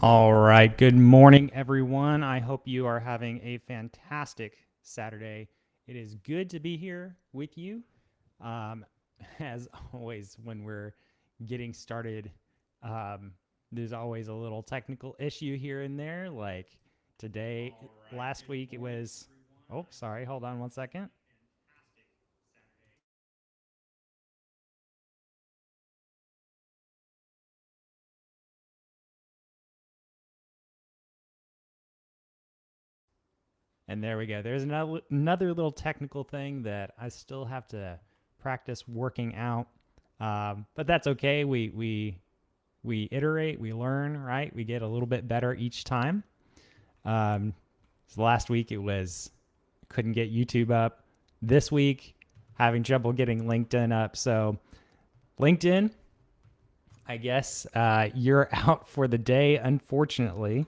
All right. Good morning, everyone. I hope you are having a fantastic Saturday. It is good to be here with you. Um, as always, when we're getting started, there's always a little technical issue here and there. Like today, last week, it was. Oh, sorry. Hold on one second. And there we go. There's another little technical thing that I still have to practice working out, but that's okay. We iterate, we learn, right? We get a little bit better each time. So last week it was couldn't get YouTube up. This week having trouble getting LinkedIn up. So LinkedIn, I guess you're out for the day, unfortunately.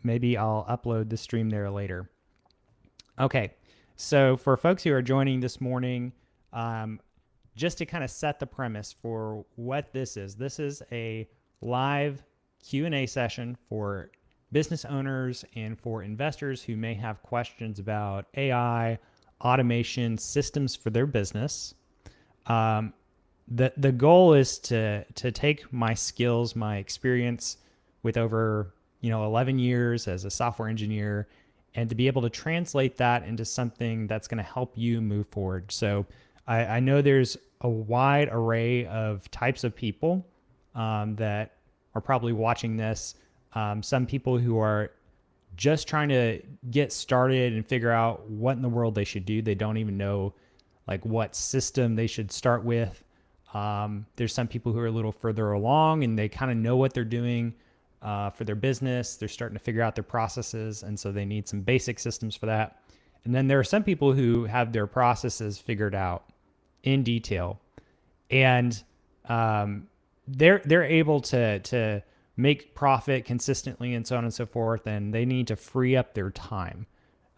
Maybe I'll upload the stream there later. Okay, so for folks who are joining this morning, just to kind of set the premise for what this is a live Q&A session for business owners and for investors who may have questions about AI, automation, systems for their business. The goal is to take my skills, my experience with over 11 years as a software engineer, and to be able to translate that into something that's going to help you move forward. So I know there's a wide array of types of people that are probably watching this. Some people who are just trying to get started and figure out what in the world they should do. They don't even know like what system they should start with. There's some people who are a little further along and they kind of know what they're doing for their business. They're starting to figure out their processes, and so they need some basic systems for that. And then there are some people who have their processes figured out in detail, and they're able to make profit consistently and so on and so forth, and they need to free up their time.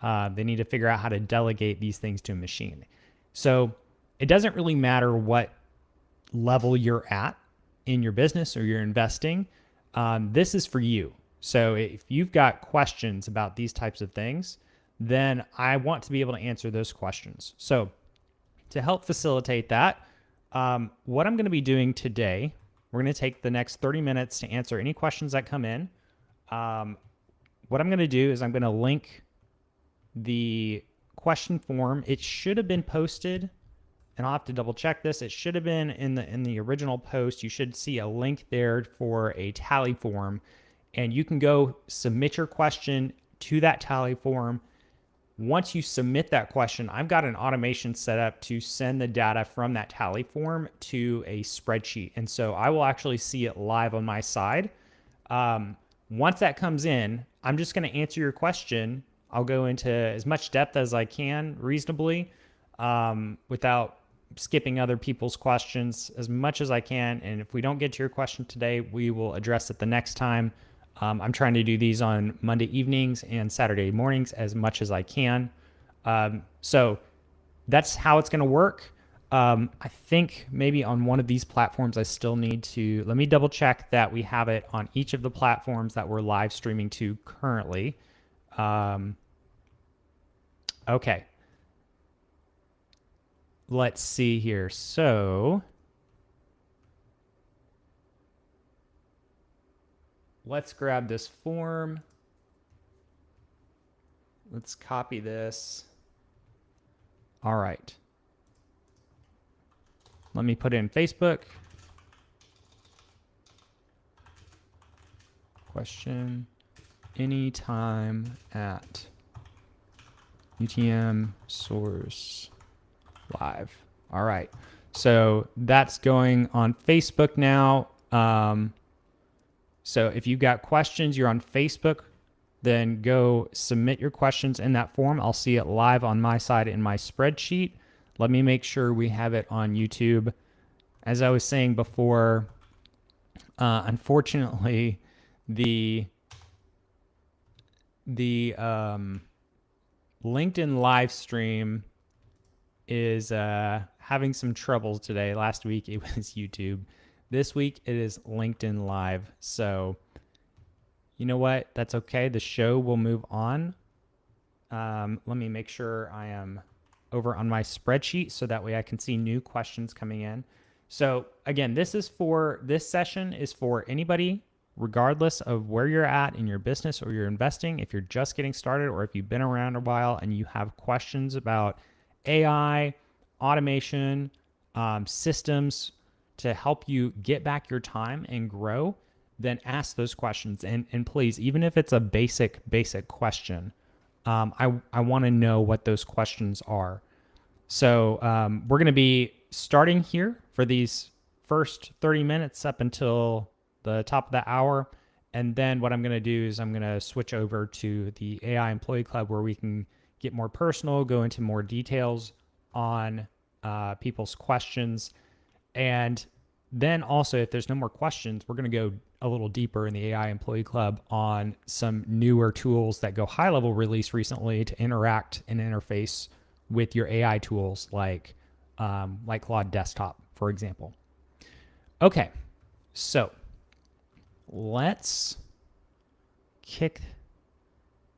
They need to figure out how to delegate these things to a machine. So it doesn't really matter what level you're at in your business or you're investing. This is for you. So if you've got questions about these types of things, then I want to be able to answer those questions. So to help facilitate that, what I'm going to be doing today, we're going to take the next 30 minutes to answer any questions that come in. What I'm going to do is I'm going to link the question form. It should have been posted, and I'll have to double check this. It should have been in the original post. You should see a link there for a tally form, and you can go submit your question to that tally form. Once you submit that question, I've got an automation set up to send the data from that tally form to a spreadsheet. And so I will actually see it live on my side. Once that comes in, I'm just going to answer your question. I'll go into as much depth as I can reasonably without skipping other people's questions as much as I can. And if we don't get to your question today, we will address it the next time. I'm trying to do these on Monday evenings and Saturday mornings as much as I can. So that's how it's going to work. I think maybe on one of these platforms, I still need to, let me double check that we have it on each of the platforms that we're live streaming to currently. Okay. Let's see here. So let's grab this form. Let's copy this. All right. Let me put it in Facebook. Question anytime at UTM source live. All right. So that's going on Facebook now. So if you've got questions, you're on Facebook, then go submit your questions in that form. I'll see it live on my side in my spreadsheet. Let me make sure we have it on YouTube. As I was saying before, unfortunately, the LinkedIn live stream is having some troubles today. Last week it was YouTube. This week it is LinkedIn Live. So you know what? That's okay. The show will move on. Let me make sure I am over on my spreadsheet so that way I can see new questions coming in. So again, this session is for anybody, regardless of where you're at in your business or you're investing. If you're just getting started or if you've been around a while and you have questions about AI, automation, systems to help you get back your time and grow, then ask those questions. And please, even if it's a basic question, I want to know what those questions are. So we're going to be starting here for these first 30 minutes up until the top of the hour. And then what I'm going to do is I'm going to switch over to the AI Employee Club where we can get more personal, go into more details on people's questions. And then also, if there's no more questions, we're going to go a little deeper in the AI Employee Club on some newer tools that go high level release recently to interact and interface with your AI tools like Claude Desktop, for example. Okay, so let's kick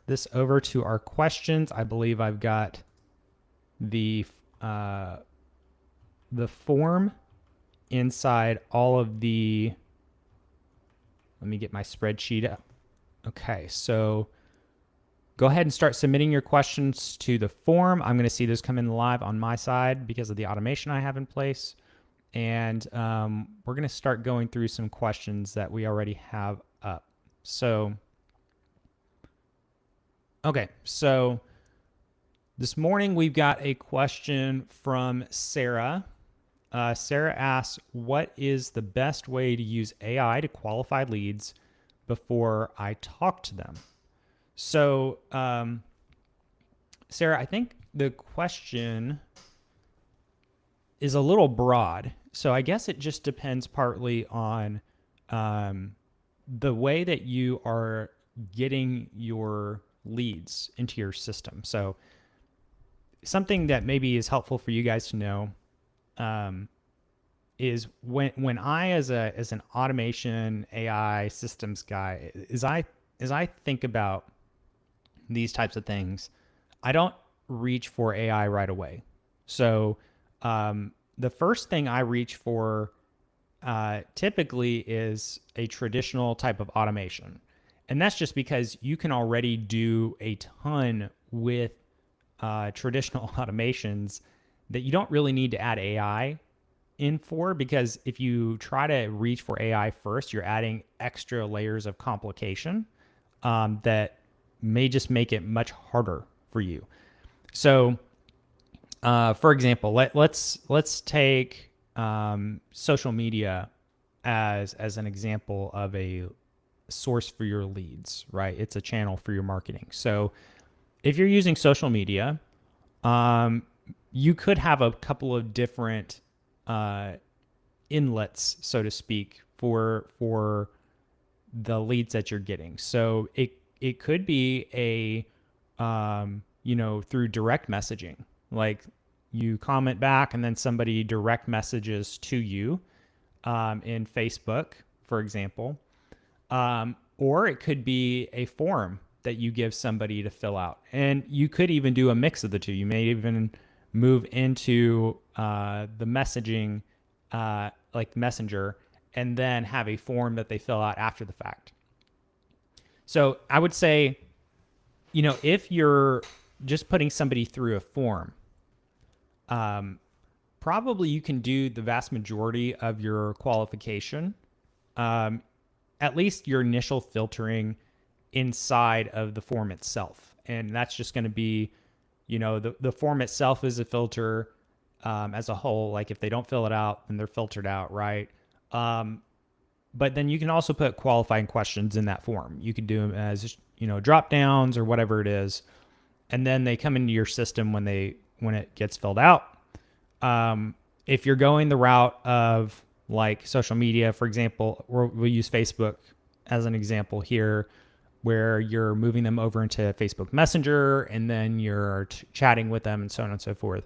this over to our questions. I believe I've got the form inside all of the, let me get my spreadsheet up. Okay, so go ahead and start submitting your questions to the form. I'm going to see those come in live on my side because of the automation I have in place. And we're going to start going through some questions that we already have up. So, okay, so this morning we've got a question from Sarah. Sarah asks, what is the best way to use AI to qualify leads before I talk to them? So, Sarah, I think the question is a little broad. So I guess it just depends partly on the way that you are getting your leads into your system. So something that maybe is helpful for you guys to know is when I as an automation AI systems guy, as I think about these types of things, I don't reach for AI right away. So the first thing I reach for typically is a traditional type of automation. And that's just because you can already do a ton with traditional automations that you don't really need to add AI in for, because if you try to reach for AI first, you're adding extra layers of complication that may just make it much harder for you. So, for example, let's take social media as an example of a source for your leads, right? It's a channel for your marketing. So, if you're using social media, you could have a couple of different inlets, so to speak, for the leads that you're getting. So it could be a through direct messaging, like you comment back and then somebody direct messages to you in Facebook, for example, or it could be a form that you give somebody to fill out, and you could even do a mix of the two. You may even move into the messaging, like Messenger, and then have a form that they fill out after the fact. So I would say, if you're just putting somebody through a form, probably you can do the vast majority of your qualification, at least your initial filtering inside of the form itself. And that's just going to be, the form itself is a filter as a whole. Like if they don't fill it out, then they're filtered out, right? But then you can also put qualifying questions in that form. You could do them as, drop downs or whatever it is. And then they come into your system when it gets filled out. If you're going the route of like social media, for example, or we'll use Facebook as an example here, where you're moving them over into Facebook Messenger and then you're chatting with them and so on and so forth,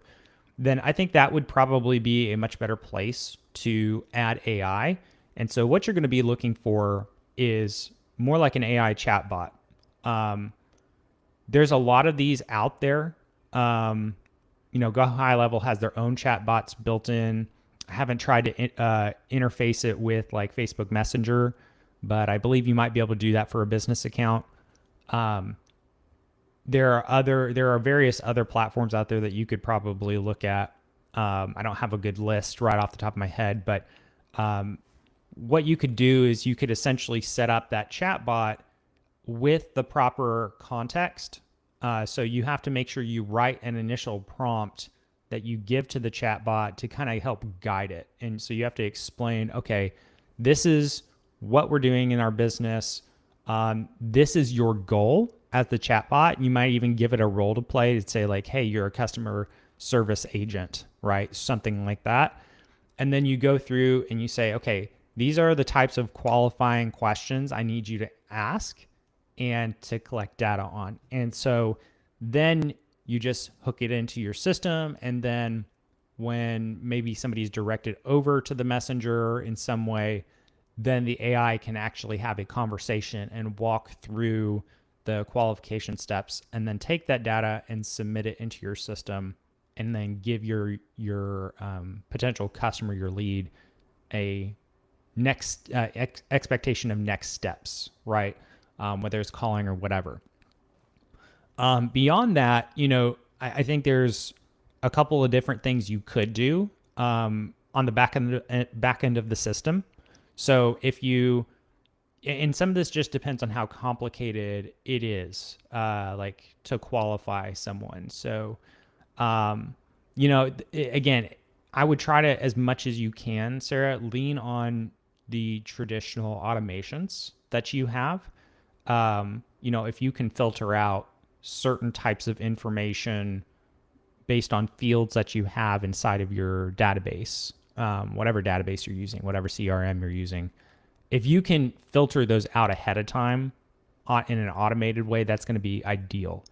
then I think that would probably be a much better place to add AI. And so what you're going to be looking for is more like an AI chatbot. There's a lot of these out there. Go High Level has their own chatbots built in. I haven't tried to interface it with like Facebook Messenger, but I believe you might be able to do that for a business account. There are various other platforms out there that you could probably look at. I don't have a good list right off the top of my head, but what you could do is you could essentially set up that chatbot with the proper context. So you have to make sure you write an initial prompt that you give to the chatbot to kind of help guide it. And so you have to explain, okay, this is what we're doing in our business. This is your goal as the chatbot. You might even give it a role to play to say like, hey, you're a customer service agent, right? Something like that. And then you go through and you say, okay, these are the types of qualifying questions I need you to ask and to collect data on. And so then you just hook it into your system. And then when maybe somebody's directed over to the messenger in some way, then the AI can actually have a conversation and walk through the qualification steps and then take that data and submit it into your system and then give your potential customer, your lead, a next expectation of next steps, right? Whether it's calling or whatever. Beyond that, I think there's a couple of different things you could do on the back end of the system. So and some of this just depends on how complicated it is, like to qualify someone. So, again, I would try to, as much as you can, Sarah, lean on the traditional automations that you have. If you can filter out certain types of information based on fields that you have inside of your database, whatever database you're using, whatever CRM you're using, if you can filter those out ahead of time in an automated way, that's going to be ideal.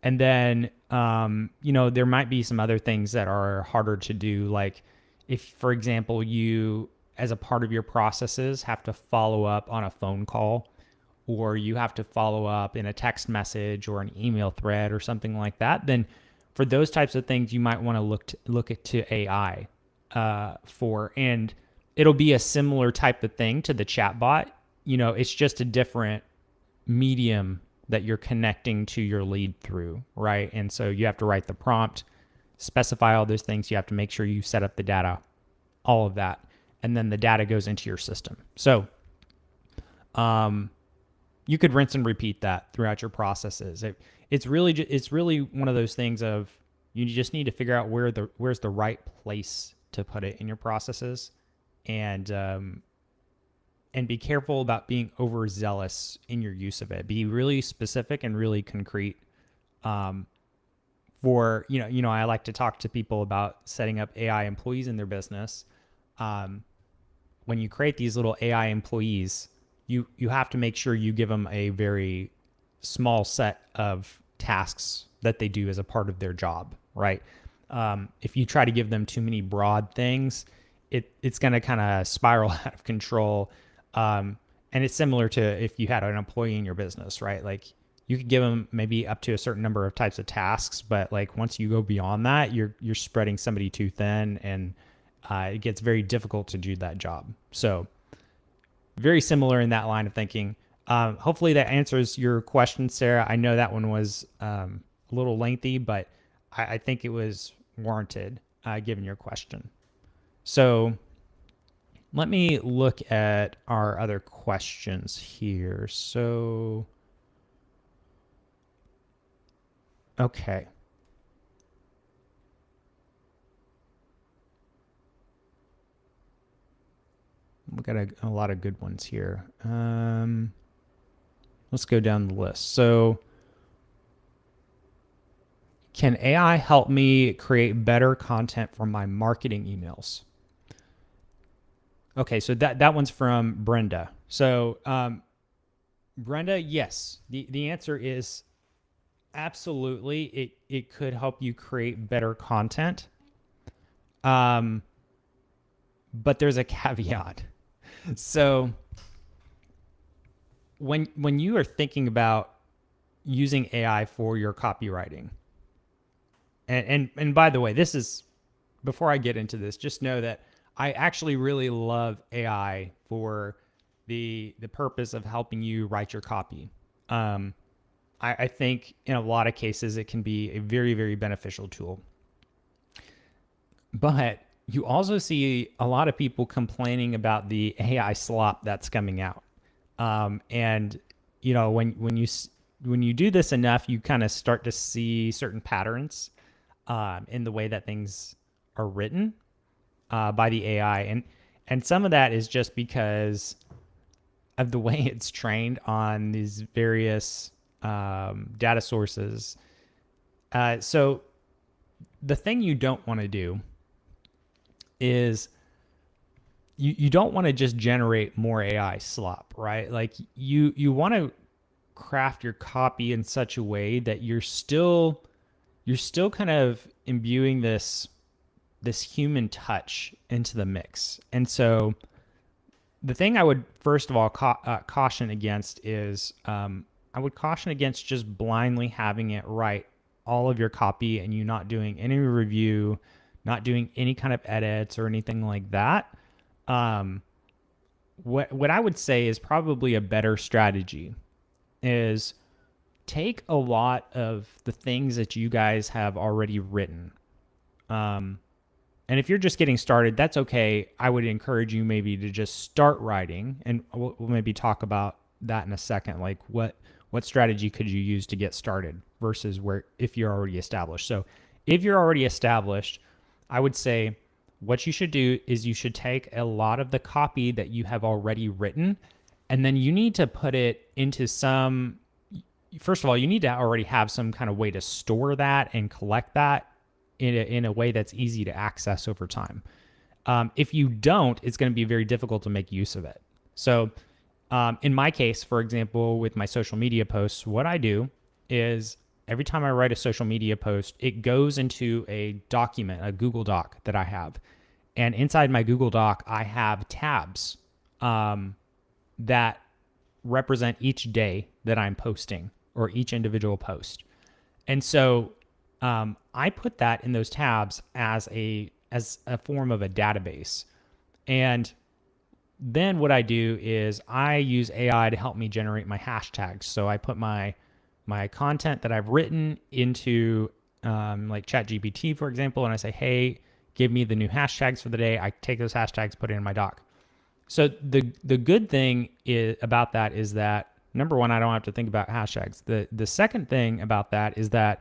And then, there might be some other things that are harder to do. Like if, for example, you, as a part of your processes, have to follow up on a phone call, or you have to follow up in a text message or an email thread or something like that, then for those types of things, you might want to look to AI for, and it'll be a similar type of thing to the chatbot. It's just a different medium that you're connecting to your lead through, right? And so you have to write the prompt, specify all those things. You have to make sure you set up the data, all of that, and then the data goes into your system. So, you could rinse and repeat that throughout your processes. It's really one of those things of you just need to figure out where's the right place to put it in your processes, and be careful about being overzealous in your use of it. Be really specific and really concrete. I like to talk to people about setting up AI employees in their business. When you create these little AI employees, you have to make sure you give them a very small set of tasks that they do as a part of their job, right? If you try to give them too many broad things, it's going to kind of spiral out of control. And it's similar to if you had an employee in your business, right? Like you could give them maybe up to a certain number of types of tasks, but like once you go beyond that, you're spreading somebody too thin, and it gets very difficult to do that job. So very similar in that line of thinking. Hopefully that answers your question, Sarah. I know that one was a little lengthy, but I think it was warranted given your question. So let me look at our other questions here. So, okay. We got a lot of good ones here. Let's go down the list. So, can AI help me create better content for my marketing emails? Okay, so that one's from Brenda. So, Brenda, yes, the answer is absolutely. It could help you create better content. But there's a caveat. So when you are thinking about using AI for your copywriting, and by the way, this is, before I get into this, just know that I actually really love AI for the purpose of helping you write your copy. I think in a lot of cases it can be a very, very beneficial tool. But you also see a lot of people complaining about the AI slop that's coming out. And when you do this enough, you kind of start to see certain patterns in the way that things are written by the AI, and some of that is just because of the way it's trained on these various data sources. So the thing you don't want to do is you don't want to just generate more AI slop, right? Like you want to craft your copy in such a way that you're still kind of imbuing this human touch into the mix. And so the thing I would first of all caution against is I would caution against just blindly having it write all of your copy and you not doing any review, not doing any kind of edits or anything like that. What I would say is probably a better strategy is take a lot of the things that you guys have already written. And if you're just getting started, that's okay. I would encourage you maybe to just start writing, and we'll maybe talk about that in a second. Like what strategy could you use to get started versus where if you're already established. So if you're already established, I would say what you should do is you should take a lot of the copy that you have already written, and then you need to put it into some, first of all, you need to already have some kind of way to store that and collect that in a way that's easy to access over time. If you don't, it's going to be very difficult to make use of it. So in my case, for example, with my social media posts, what I do is every time I write a social media post, it goes into a document, a Google Doc that I have. And inside my Google Doc, I have tabs that represent each day that I'm posting or each individual post. And so I put that in those tabs as a form of a database. And then what I do is I use AI to help me generate my hashtags. So I put my content that I've written into like ChatGPT, for example, and I say, hey, give me the new hashtags for the day. I take those hashtags, put it in my doc. So the good thing about that is that, number one, I don't have to think about hashtags. The second thing about that is that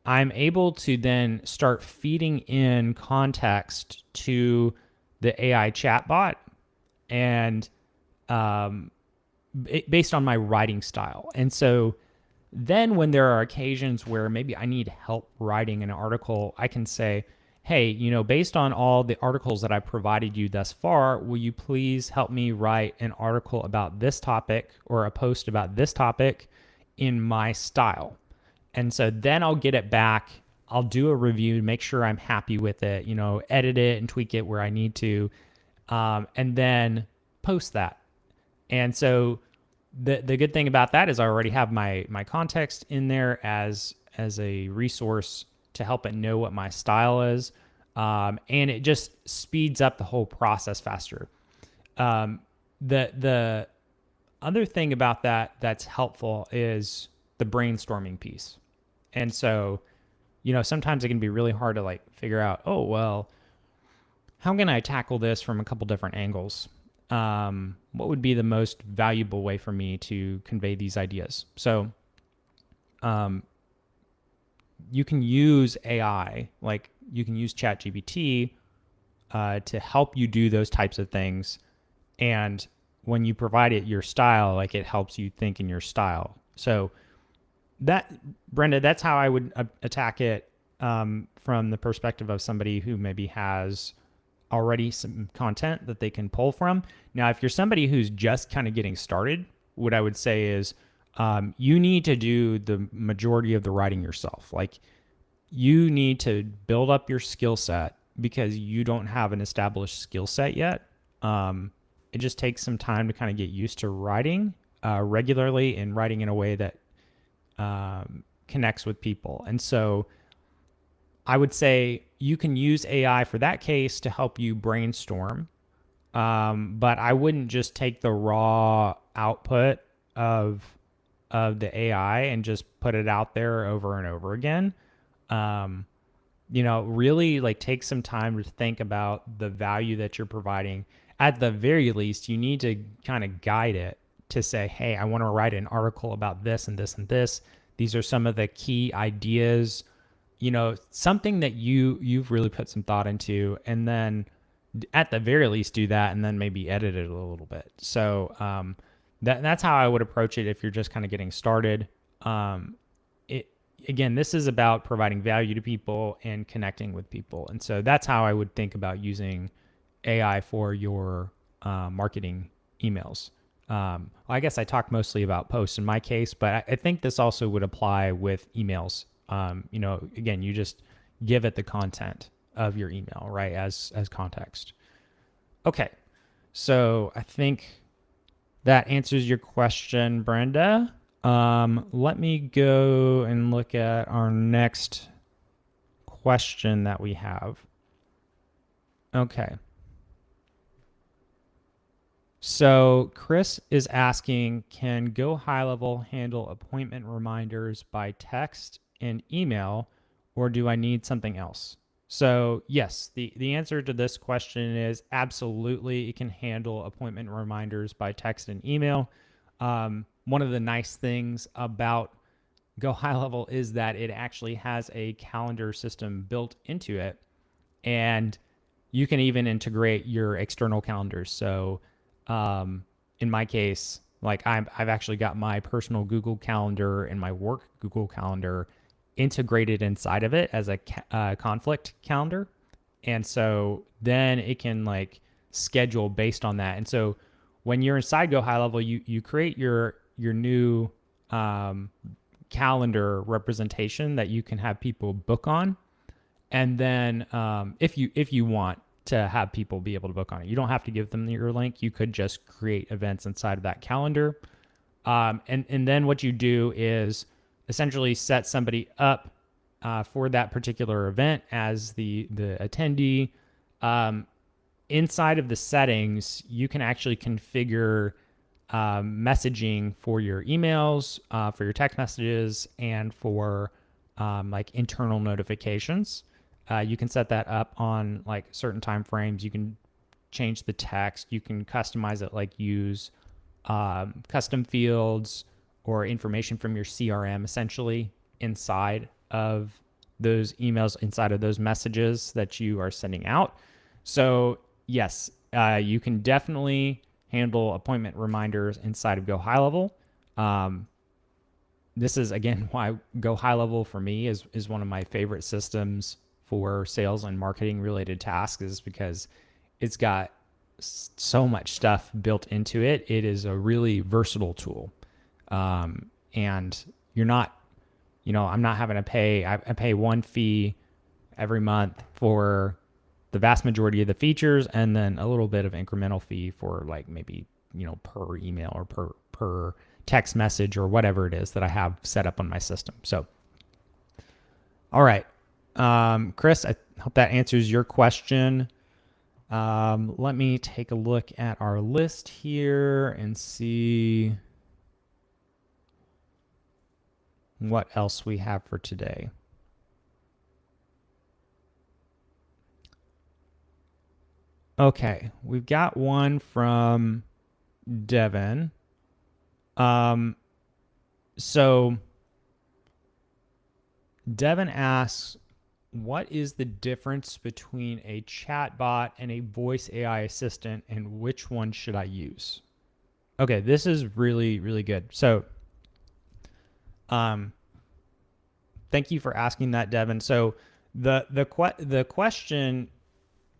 I'm able to then start feeding in context to the AI chatbot and based on my writing style. And so then when there are occasions where maybe I need help writing an article, I can say, hey, based on all the articles that I provided you thus far, will you please help me write an article about this topic or a post about this topic in my style? And so then I'll get it back. I'll do a review, make sure I'm happy with it, edit it and tweak it where I need to, and then post that. And so the good thing about that is I already have my context in there as a resource to help it know what my style is. And it just speeds up the whole process faster. The other thing about that's helpful is the brainstorming piece. And so, sometimes it can be really hard to figure out, oh, well, how can I tackle this from a couple different angles? What would be the most valuable way for me to convey these ideas? So, you can use AI, like you can use ChatGPT to help you do those types of things. And when you provide it your style, it helps you think in your style. So Brenda, that's how I would attack it from the perspective of somebody who maybe has already some content that they can pull from. Now, if you're somebody who's just kind of getting started, what I would say is you need to do the majority of the writing yourself. You need to build up your skill set because you don't have an established skill set yet. It just takes some time to kind of get used to writing. regularly and writing in a way that connects with people. And so I would say you can use AI for that case to help you brainstorm. But I wouldn't just take the raw output of the AI and just put it out there over and over again. Really like take some time to think about the value that you're providing. At the very least, you need to kind of guide it to say, hey, I want to write an article about this and this and this. These are some of the key ideas, something that you've really put some thought into, and then at the very least do that, and then maybe edit it a little bit. So that's how I would approach it if you're just kind of getting started. Again, this is about providing value to people and connecting with people. And so that's how I would think about using AI for your marketing emails. I guess I talked mostly about posts in my case, but I think this also would apply with emails. Again, you just give it the content of your email, right, as context. Okay, so I think that answers your question, Brenda. Let me go and look at our next question that we have. Okay. So Chris is asking, can Go High Level handle appointment reminders by text and email, or do I need something else? So yes, the answer to this question is absolutely it can handle appointment reminders by text and email. One of the nice things about Go High Level is that it actually has a calendar system built into it, and you can even integrate your external calendars. So in my case, like I've actually got my personal Google Calendar and my work Google Calendar integrated inside of it as a conflict calendar. And so then it can like schedule based on that. And so when you're inside Go High Level, you create your new calendar representation that you can have people book on. And then if you want to have people be able to book on it, you don't have to give them your link. You could just create events inside of that calendar. And then what you do is essentially set somebody up for that particular event as the attendee. Inside of the settings, you can actually configure messaging for your emails, for your text messages, and for like internal notifications. You can set that up on like certain time frames. You can change the text. You can customize it, like use custom fields or information from your CRM essentially inside of those emails, inside of those messages that you are sending out. So yes, you can definitely handle appointment reminders inside of Go High Level. This is again why Go High Level for me is one of my favorite systems for sales and marketing related tasks, is because it's got so much stuff built into it. It is a really versatile tool. And you're not, I'm not having to pay, I pay one fee every month for the vast majority of the features, and then a little bit of incremental fee for like maybe, per email or per text message or whatever it is that I have set up on my system. So, all right. Chris, I hope that answers your question. Let me take a look at our list here and see what else we have for today. Okay, we've got one from Devin. So Devin asks, what is the difference between a chatbot and a voice AI assistant, and which one should I use? Okay, this is really, really good. So thank you for asking that, Devin. So the question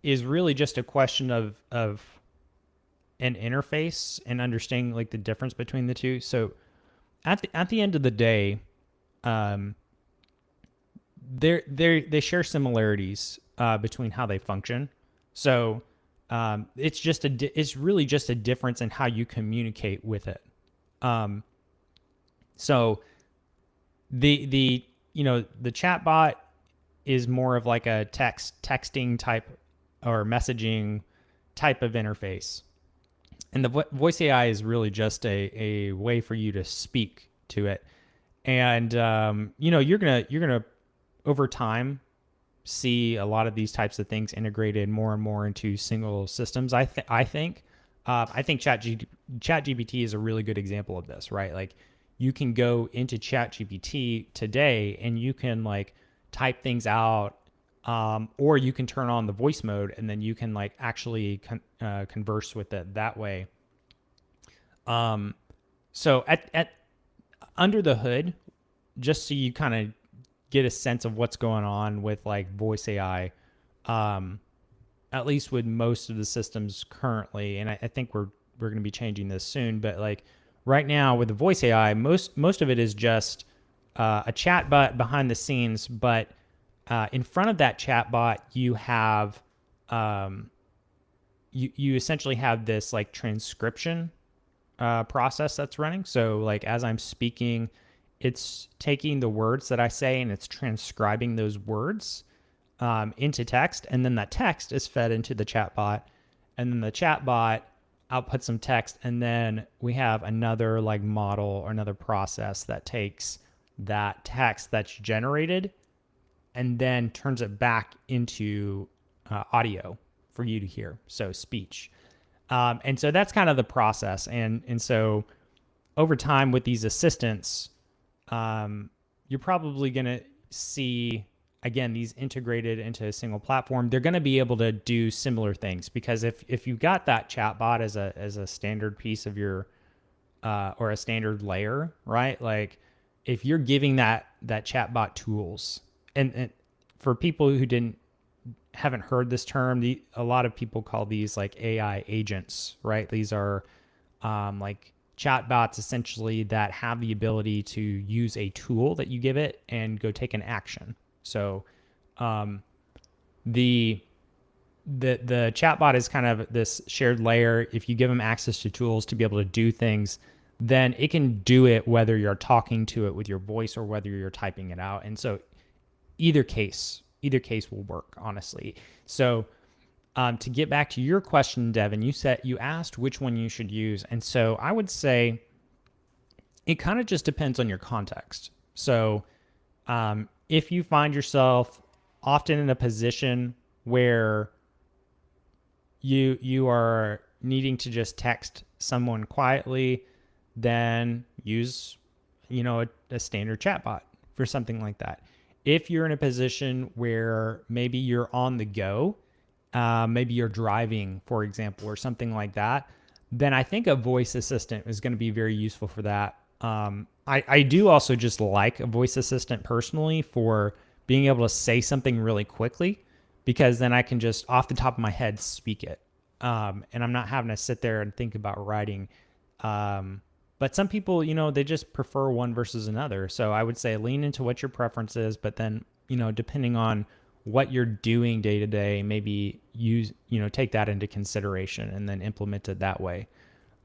is really just a question of an interface and understanding like the difference between the two. So at the end of the day, they share similarities between how they function. So it's really just a difference in how you communicate with it. So the the chatbot is more of like a texting type or messaging type of interface, and the voice AI is really just a way for you to speak to it. And you're gonna over time see a lot of these types of things integrated more and more into single systems. I think ChatGPT is a really good example of this, right? Like you can go into ChatGPT today and you can like type things out, or you can turn on the voice mode and then you can like actually converse with it that way. So at under the hood, just so you kind of get a sense of what's going on with like voice AI, at least with most of the systems currently, and I think we're going to be changing this soon. But like right now with the voice AI, most of it is just a chat bot behind the scenes, but in front of that chat bot, you have you essentially have this like transcription process that's running. So like as I'm speaking, it's taking the words that I say and it's transcribing those words into text, and then that text is fed into the chatbot, and then the chatbot outputs some text, and then we have another like model or another process that takes that text that's generated and then turns it back into audio for you to hear, so speech. And so that's kind of the process, and so over time with these assistants, you're probably going to see, again, these integrated into a single platform. They're going to be able to do similar things, because if you've got that chatbot as a standard piece of your or a standard layer, right? Like if you're giving that chatbot tools, and for people who haven't heard this term, a lot of people call these like AI agents, right? These are like chatbots essentially that have the ability to use a tool that you give it and go take an action. So the chatbot is kind of this shared layer. If you give them access to tools to be able to do things, then it can do it whether you're talking to it with your voice or whether you're typing it out. And so either case will work, honestly. So to get back to your question, Devin, you asked which one you should use. And so I would say it kind of just depends on your context. So if you find yourself often in a position where you are needing to just text someone quietly, then use a standard chatbot for something like that. If you're in a position where maybe you're on the go, maybe you're driving, for example, or something like that, then I think a voice assistant is going to be very useful for that. I do also just like a voice assistant personally for being able to say something really quickly, because then I can just off the top of my head speak it. And I'm not having to sit there and think about writing. But some people, they just prefer one versus another. So I would say lean into what your preference is, but then, depending on what you're doing day to day, maybe take that into consideration and then implement it that way.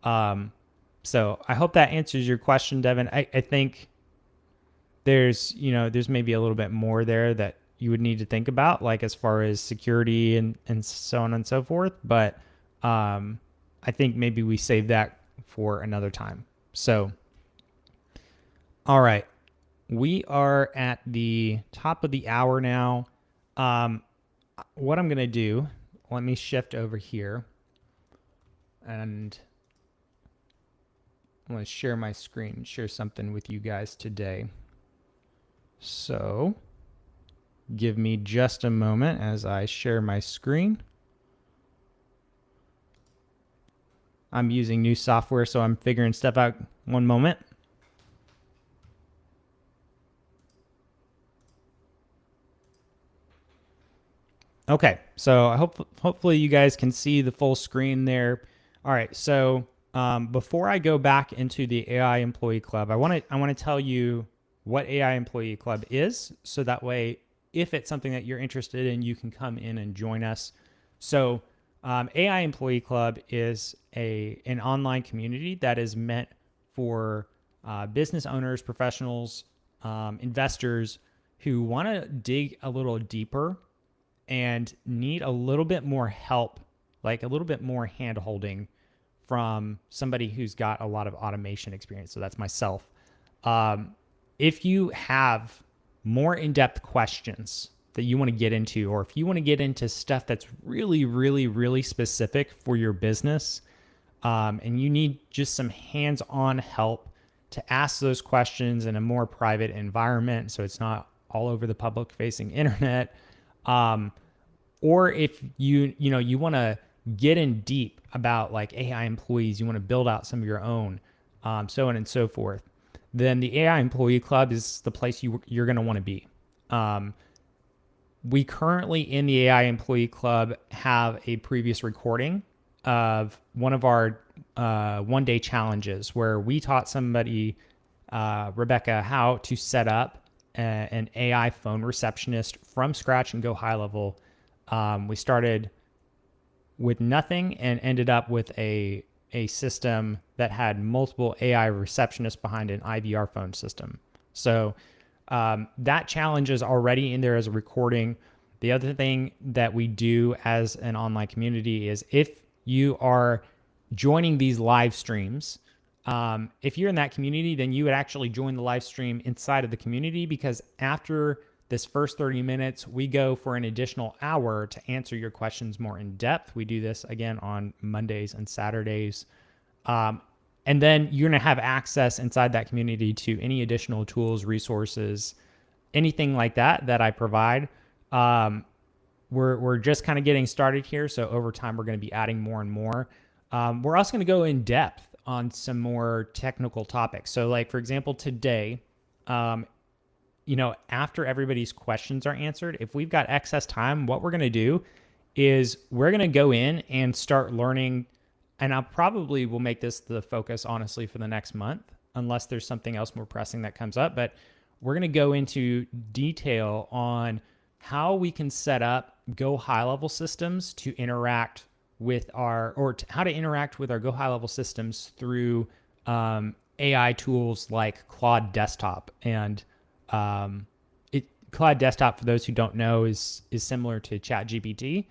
So I hope that answers your question, Devin. I think there's maybe a little bit more there that you would need to think about, like as far as security and so on and so forth. But I think maybe we save that for another time. So, all right, we are at the top of the hour now. What I'm going to do, let me shift over here and I'm going to share my screen and share something with you guys today. So give me just a moment as I share my screen. I'm using new software, so I'm figuring stuff out. One moment. Okay, so hopefully you guys can see the full screen there. All right, so before I go back into the AI Employee Club, I want to tell you what AI Employee Club is, so that way, if it's something that you're interested in, you can come in and join us. So AI Employee Club is an online community that is meant for business owners, professionals, investors who want to dig a little deeper and need a little bit more help, like a little bit more hand holding from somebody who's got a lot of automation experience. So that's myself. If you have more in-depth questions that you want to get into, or if you want to get into stuff that's really, really, really specific for your business, and you need just some hands-on help to ask those questions in a more private environment, so it's not all over the public-facing internet, or if you want to get in deep about like AI employees, you want to build out some of your own, so on and so forth, then the AI Employee Club is the place you're going to want to be. We currently in the AI Employee Club have a previous recording of one of our one-day challenges where we taught somebody, Rebecca, how to set up an AI phone receptionist from scratch and go high level. We started with nothing and ended up with a system that had multiple AI receptionists behind an IVR phone system. So that challenge is already in there as a recording. The other thing that we do as an online community is if you are joining these live streams, if you're in that community, then you would actually join the live stream inside of the community, because after this first 30 minutes, we go for an additional hour to answer your questions more in depth. We do this again on Mondays and Saturdays. And then you're going to have access inside that community to any additional tools, resources, anything like that I provide. We're just kind of getting started here. So over time, we're going to be adding more and more. We're also going to go in depth on some more technical topics. So like, for example, today, after everybody's questions are answered, if we've got excess time, what we're going to do is we're going to go in and start learning. And I probably will make this the focus, honestly, for the next month, unless there's something else more pressing that comes up. But we're going to go into detail on how we can set up Go high level systems to interact with how to interact with our Go high level systems through AI tools like Claude Desktop. And Claude Desktop, for those who don't know, is similar to ChatGPT.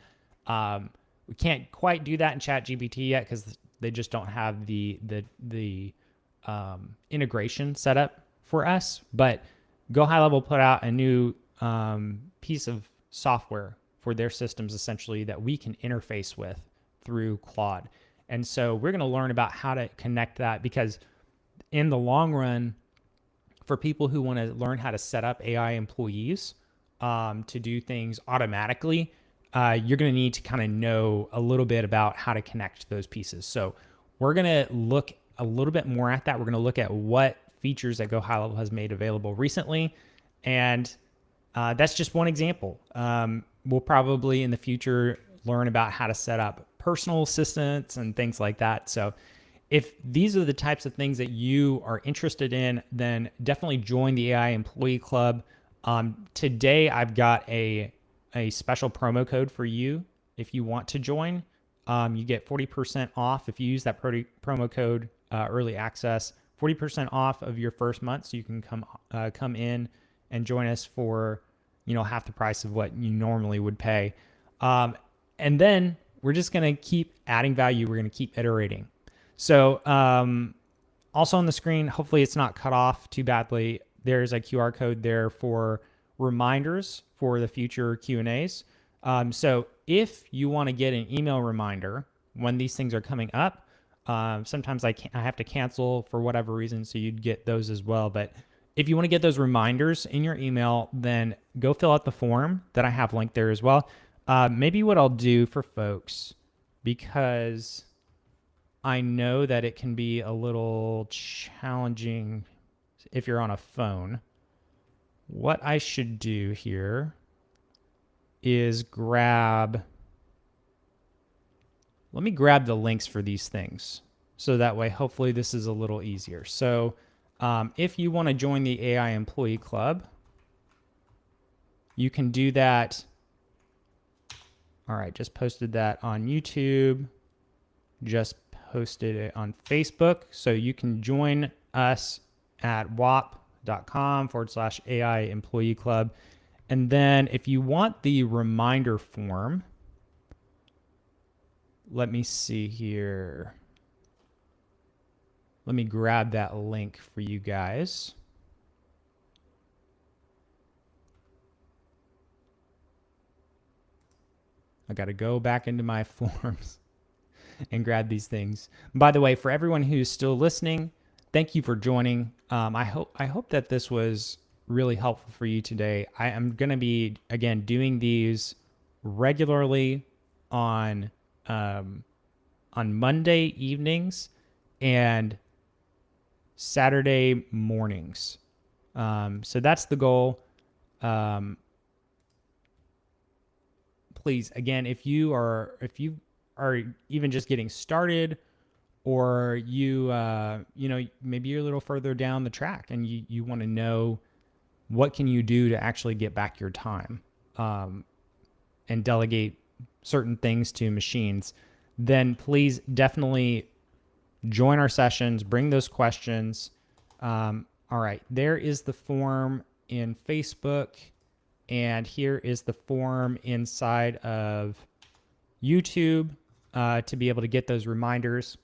We can't quite do that in ChatGPT yet because they just don't have the integration set up for us. But Go High Level put out a new piece of software for their systems, essentially, that we can interface with through Claude. And so we're going to learn about how to connect that, because in the long run, for people who want to learn how to set up AI employees to do things automatically, you're going to need to kind of know a little bit about how to connect those pieces. So we're going to look a little bit more at that. We're going to look at what features that Go High Level has made available recently. And that's just one example. We'll probably in the future learn about how to set up personal assistants and things like that. So if these are the types of things that you are interested in, then definitely join the AI Employee Club. Today, I've got a special promo code for you. If you want to join, you get 40% off if you use that promo code early access, 40% off of your first month. So you can come in and join us for half the price of what you normally would pay. And then we're just going to keep adding value. We're going to keep iterating. So also on the screen, hopefully it's not cut off too badly, there's a QR code there for reminders for the future Q&As. So if you want to get an email reminder when these things are coming up, sometimes I have to cancel for whatever reason, so you'd get those as well. But if you want to get those reminders in your email, then go fill out the form that I have linked there as well. Maybe what I'll do for folks, because I know that it can be a little challenging if you're on a phone, what I should do here is let me grab the links for these things. So that way, hopefully this is a little easier. So if you want to join the AI Employee Club, you can do that. All right, just posted that on YouTube. Just posted it on Facebook. So you can join us at wap.com/AI Employee Club. And then if you want the reminder form, let me see here. Let me grab that link for you guys. I got to go back into my forms and grab these things. By the way, for everyone who's still listening, thank you for joining. I hope that this was really helpful for you today. I am going to be, again, doing these regularly on Monday evenings and Saturday mornings. So that's the goal. Please, again, if you are even just getting started, or you know, maybe you're a little further down the track and you want to know what can you do to actually get back your time and delegate certain things to machines, then please definitely join our sessions, bring those questions. All right, there is the form in Facebook, and here is the form inside of YouTube to be able to get those reminders.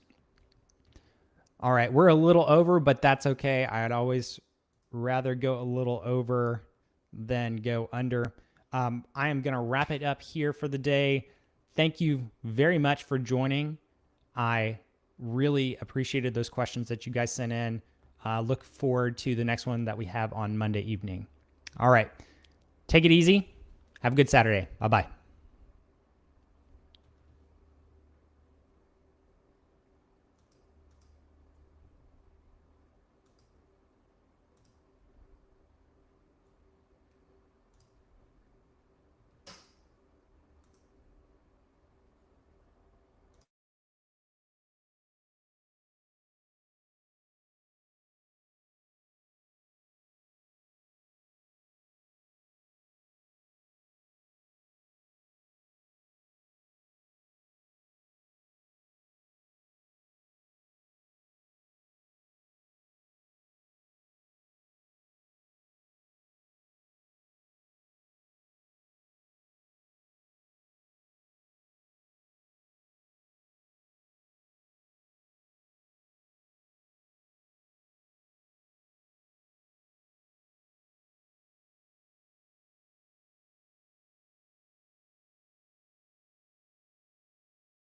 All right, we're a little over, but that's okay. I'd always rather go a little over than go under. I am going to wrap it up here for the day. Thank you very much for joining. I really appreciated those questions that you guys sent in. Look forward to the next one that we have on Monday evening. All right. Take it easy. Have a good Saturday. Bye-bye.